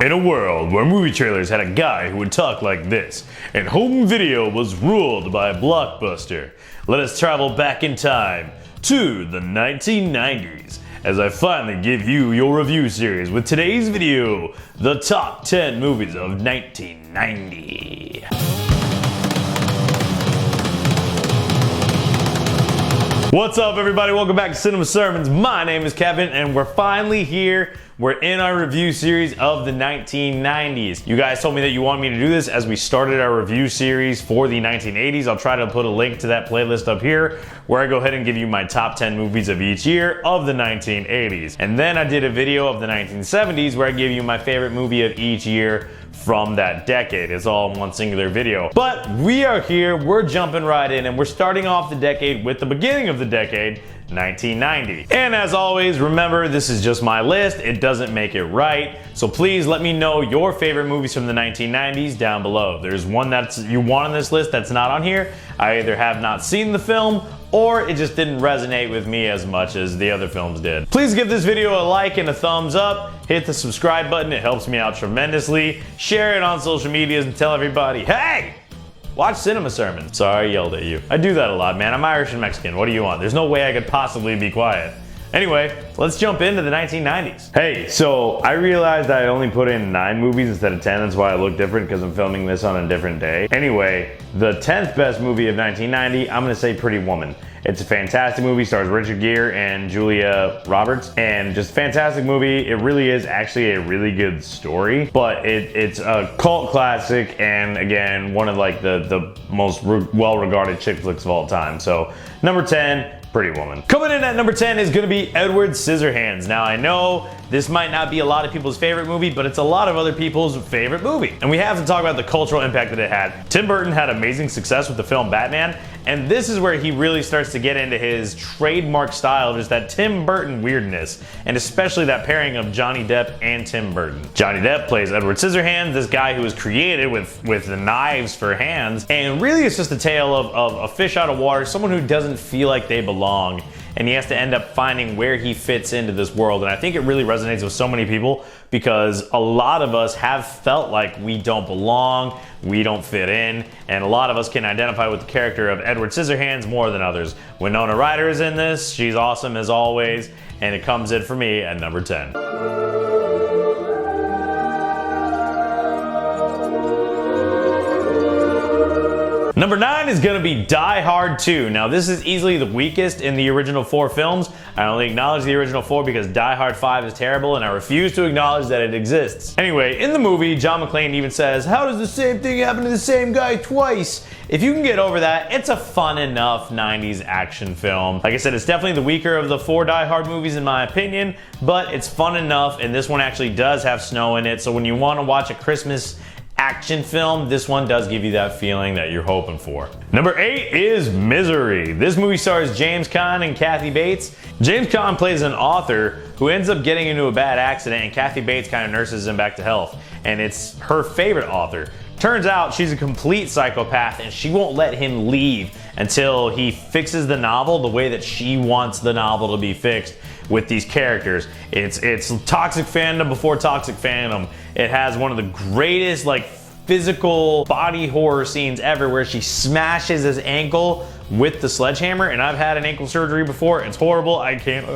In a world where movie trailers had a guy who would talk like this, and home video was ruled by Blockbuster, let us travel back in time to the 1990s as I finally give you your review series with today's video, the top 10 movies of 1990. What's up, everybody? Welcome back to Cinema Sermons. My name is Kevin, and we're finally here. We're in our review series of the 1990s. You guys told me that you wanted me to do this as we started our review series for the 1980s. I'll try to put a link to that playlist up here where I go ahead and give you my top 10 movies of each year of the 1980s. And then I did a video of the 1970s where I give you my favorite movie of each year from that decade. It's all in one singular video. But we are here, we're jumping right in, and we're starting off the decade with the beginning of the decade, 1990. And as always, remember, this is just my list. It doesn't make it right. So please let me know your favorite movies from the 1990s down below. If there's one that you want on this list that's not on here, I either have not seen the film or it just didn't resonate with me as much as the other films did. Please give this video a like and a thumbs up. Hit the subscribe button, it helps me out tremendously. Share it on social medias and tell everybody, hey! Watch Cinema Sermons. Sorry I yelled at you. I do that a lot, man. I'm Irish and Mexican. What do you want? There's no way I could possibly be quiet. Anyway, let's jump into the 1990s. Hey, so I realized I only put in 9 movies instead of 10. That's why I look different, because I'm filming this on a different day. Anyway, the 10th best movie of 1990, I'm gonna say Pretty Woman. It's a fantastic movie, stars Richard Gere and Julia Roberts, and just a fantastic movie. It really is actually a really good story, but it's a cult classic, and again, one of like the most well-regarded chick flicks of all time. So, number 10, Pretty Woman. Coming in at number 10 is gonna be Edward Scissorhands. Now I know this might not be a lot of people's favorite movie, but it's a lot of other people's favorite movie. And we have to talk about the cultural impact that it had. Tim Burton had amazing success with the film Batman, and this is where he really starts to get into his trademark style, just that Tim Burton weirdness, and especially that pairing of Johnny Depp and Tim Burton. Johnny Depp plays Edward Scissorhands, this guy who was created with the knives for hands, and really it's just a tale of a fish out of water, someone who doesn't feel like they belong, and he has to end up finding where he fits into this world. And I think it really resonates with so many people because a lot of us have felt like we don't belong, we don't fit in, and a lot of us can identify with the character of Edward Scissorhands more than others. Winona Ryder is in this, she's awesome as always, and it comes in for me at number 10. Number 9 is gonna be Die Hard 2. Now this is easily the weakest in the original 4 films. I only acknowledge the original 4 because Die Hard 5 is terrible and I refuse to acknowledge that it exists. Anyway, in the movie, John McClane even says, "How does the same thing happen to the same guy twice?" If you can get over that, it's a fun enough 90s action film. Like I said, it's definitely the weaker of the 4 Die Hard movies in my opinion, but it's fun enough, and this one actually does have snow in it, so when you wanna watch a Christmas action film, this one does give you that feeling that you're hoping for. Number 8 is Misery. This movie stars James Caan and Kathy Bates. James Caan plays an author who ends up getting into a bad accident, and Kathy Bates kind of nurses him back to health, and it's her favorite author. Turns out she's a complete psychopath and she won't let him leave until he fixes the novel the way that she wants the novel to be fixed with these characters. It's toxic fandom before toxic fandom. It has one of the greatest like physical body horror scenes ever where she smashes his ankle with the sledgehammer, and I've had an ankle surgery before. It's horrible. I can't.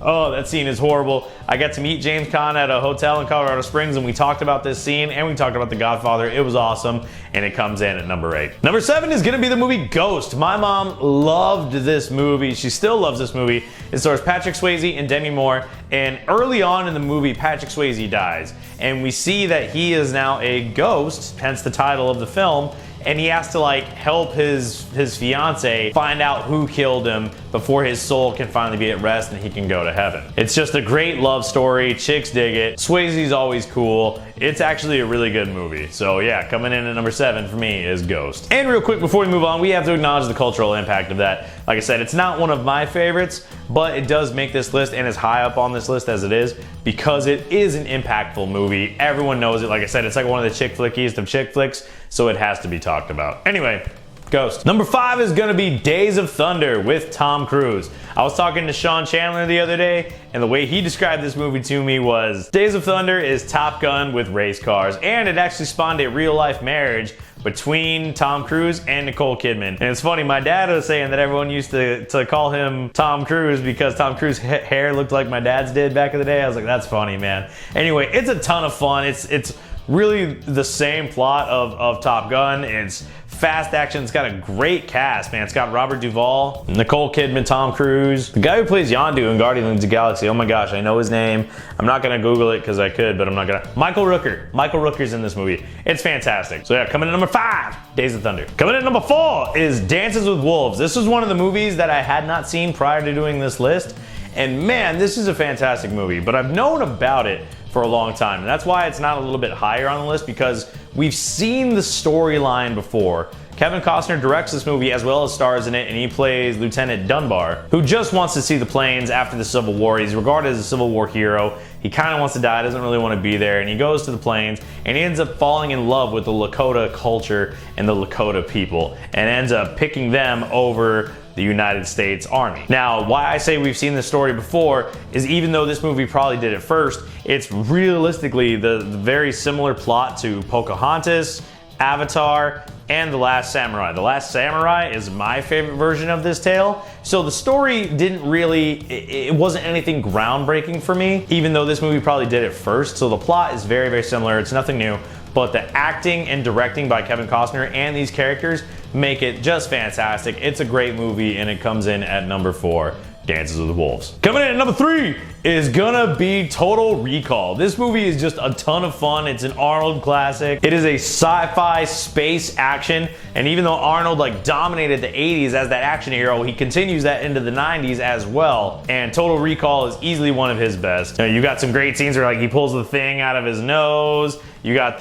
Oh, that scene is horrible. I got to meet James Caan at a hotel in Colorado Springs, and we talked about this scene, and we talked about The Godfather. It was awesome, and it comes in at number 8. Number 7 is gonna be the movie Ghost. My mom loved this movie. She still loves this movie. It stars Patrick Swayze and Demi Moore, and early on in the movie, Patrick Swayze dies, and we see that he is now a ghost, hence the title of the film, and he has to like help his fiance find out who killed him before his soul can finally be at rest and he can go to heaven. It's just a great love story. Chicks dig it. Swayze's always cool. It's actually a really good movie. So yeah, coming in at number 7 for me is Ghost. And real quick before we move on, we have to acknowledge the cultural impact of that. Like I said, it's not one of my favorites, but it does make this list and is high up on this list as it is because it is an impactful movie. Everyone knows it. Like I said, it's like one of the chick flickiest of chick flicks, so it has to be talked about. Anyway, Ghost. Number 5 is gonna be Days of Thunder with Tom Cruise. I was talking to Sean Chandler the other day, and the way he described this movie to me was, Days of Thunder is Top Gun with race cars, and it actually spawned a real-life marriage between Tom Cruise and Nicole Kidman. And it's funny, my dad was saying that everyone used to call him Tom Cruise because Tom Cruise's hair looked like my dad's did back in the day. I was like, that's funny, man. Anyway, it's a ton of fun. It's really the same plot of Top Gun. It's fast action. It's got a great cast, man. It's got Robert Duvall, Nicole Kidman, Tom Cruise, the guy who plays Yondu in Guardians of the Galaxy. Oh my gosh, I know his name. I'm not gonna Google it because I could, but I'm not gonna. Michael Rooker. Michael Rooker's in this movie. It's fantastic. So yeah, coming in at number 5, Days of Thunder. Coming in at number 4 is Dances with Wolves. This was one of the movies that I had not seen prior to doing this list. And man, this is a fantastic movie, but I've known about it for a long time. And that's why it's not a little bit higher on the list, because we've seen the storyline before. Kevin Costner directs this movie as well as stars in it, and he plays Lieutenant Dunbar, who just wants to see the plains after the Civil War. He's regarded as a Civil War hero. He kind of wants to die, doesn't really want to be there, and he goes to the plains, and he ends up falling in love with the Lakota culture and the Lakota people, and ends up picking them over the United States Army. Now, why I say we've seen this story before is, even though this movie probably did it first, it's realistically the very similar plot to Pocahontas, Avatar, and The Last Samurai. The Last Samurai is my favorite version of this tale. So the story didn't really, it wasn't anything groundbreaking for me, even though this movie probably did it first. So the plot is very, very similar. It's nothing new, but the acting and directing by Kevin Costner and these characters make it just fantastic. It's a great movie, and it comes in at number 4. Dances with Wolves. Coming in at number 3 is gonna be Total Recall. This movie is just a ton of fun. It's an Arnold classic. It is a sci-fi space action, and even though Arnold dominated the 80s as that action hero, he continues that into the 90s as well, and Total Recall is easily one of his best. You got some great scenes where he pulls the thing out of his nose. You got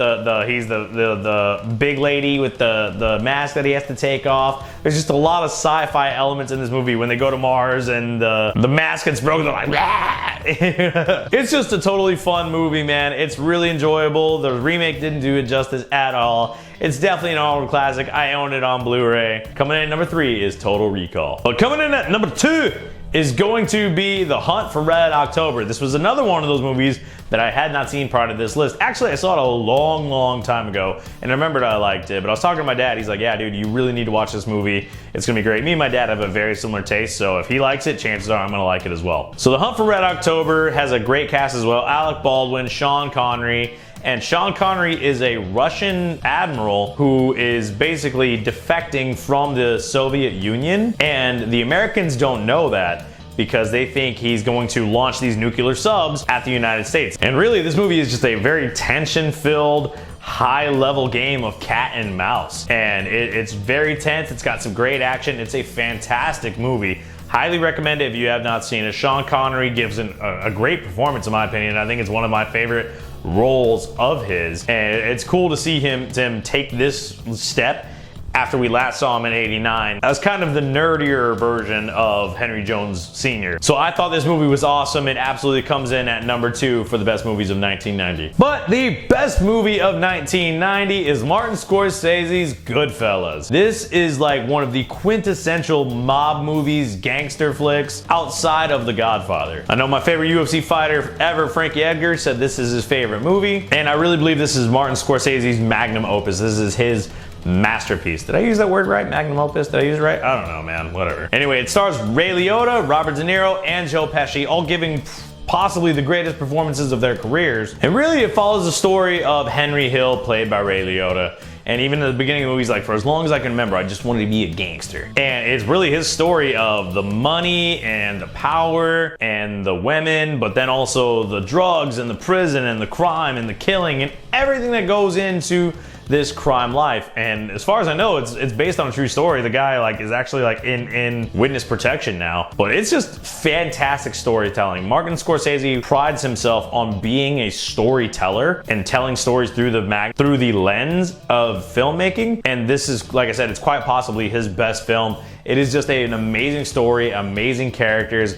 he's the big lady with the mask that he has to take off. There's just a lot of sci-fi elements in this movie. When they go to Mars and the mask gets broken, they're like, "Rah!" It's just a totally fun movie, man. It's really enjoyable. The remake didn't do it justice at all. It's definitely an Arnold classic. I own it on Blu-ray. Coming in at number 3 is Total Recall. But coming in at number 2 is going to be The Hunt for Red October. This was another one of those movies that I had not seen prior to this list. Actually, I saw it a long, long time ago, and I remembered I liked it, but I was talking to my dad. He's like, yeah, dude, you really need to watch this movie. It's gonna be great. Me and my dad have a very similar taste, so if he likes it, chances are I'm gonna like it as well. So The Hunt for Red October has a great cast as well. Alec Baldwin, Sean Connery, and Sean Connery is a Russian admiral who is basically defecting from the Soviet Union, and the Americans don't know that because they think he's going to launch these nuclear subs at the United States. And really, this movie is just a very tension-filled, high-level game of cat and mouse. And it's very tense. It's got some great action. It's a fantastic movie. Highly recommend it if you have not seen it. Sean Connery gives a great performance, in my opinion. I think it's one of my favorite roles of his, and it's cool to see him take this step after we last saw him in '89 as kind of the nerdier version of Henry Jones Sr. So I thought this movie was awesome. It absolutely comes in at number 2 for the best movies of 1990. But the best movie of 1990 is Martin Scorsese's Goodfellas. This is one of the quintessential mob movies, gangster flicks, outside of The Godfather. I know my favorite UFC fighter ever, Frankie Edgar, said this is his favorite movie, and I really believe this is Martin Scorsese's magnum opus. This is his masterpiece. Did I use that word right? Magnum opus? Did I use it right? I don't know, man. Whatever. Anyway, it stars Ray Liotta, Robert De Niro, and Joe Pesci, all giving possibly the greatest performances of their careers. And really, it follows the story of Henry Hill, played by Ray Liotta. And even at the beginning of the movie, he's like, for as long as I can remember, I just wanted to be a gangster. And it's really his story of the money and the power and the women, but then also the drugs and the prison and the crime and the killing and everything that goes into this crime life. And as far as I know, it's based on a true story. The guy is actually in witness protection now. But it's just fantastic storytelling. Martin Scorsese prides himself on being a storyteller and telling stories through the lens of filmmaking. And this is, like I said, it's quite possibly his best film, It is just an amazing story, amazing characters,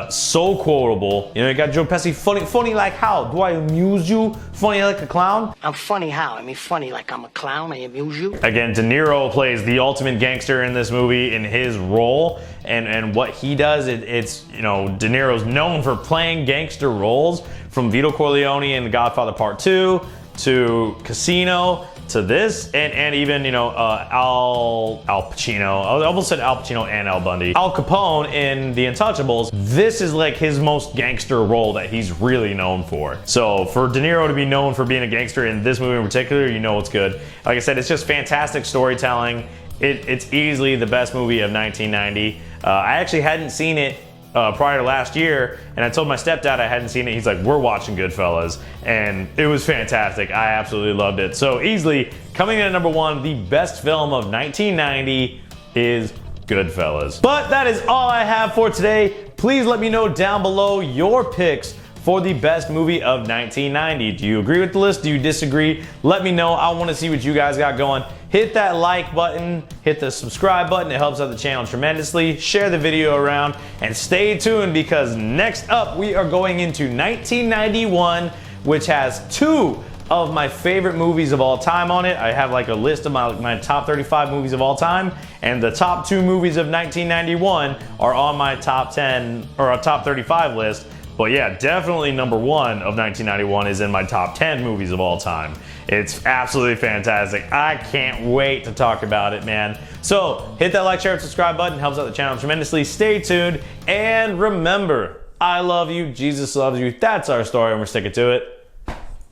so quotable. You know, you got Joe Pesci, funny like how? Do I amuse you? Funny like a clown? I'm funny how? I mean, funny like I'm a clown, I amuse you? Again, De Niro plays the ultimate gangster in this movie in his role, and what he does, it's, you know, De Niro's known for playing gangster roles, from Vito Corleone in The Godfather Part 2 to Casino to this, and even, you know, Al Pacino. I almost said Al Pacino and Al Bundy. Al Capone in The Untouchables. This is like his most gangster role that he's really known for. So for De Niro to be known for being a gangster in this movie in particular, you know it's good. Like I said, it's just fantastic storytelling. It's easily the best movie of 1990. I actually hadn't seen it prior to last year, and I told my stepdad I hadn't seen it. He's like, we're watching Goodfellas, and it was fantastic. I absolutely loved it. So easily coming in at number one, the best film of 1990 is Goodfellas. But that is all I have for today. Please let me know down below your picks for the best movie of 1990. Do you agree with the list? Do you disagree? Let me know. I want to see what you guys got going. Hit that like button, hit the subscribe button. It helps out the channel tremendously. Share the video around, and stay tuned, because next up we are going into 1991, which has two of my favorite movies of all time on it. I have like a list of my top 35 movies of all time, and the top two movies of 1991 are on my top 10 or a top 35 list. But yeah, definitely number one of 1991 is in my top 10 movies of all time. It's absolutely fantastic. I can't wait to talk about it, man. So hit that like, share, and subscribe button. Helps out the channel tremendously. Stay tuned. And remember, I love you. Jesus loves you. That's our story, and we're sticking to it.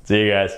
See you guys.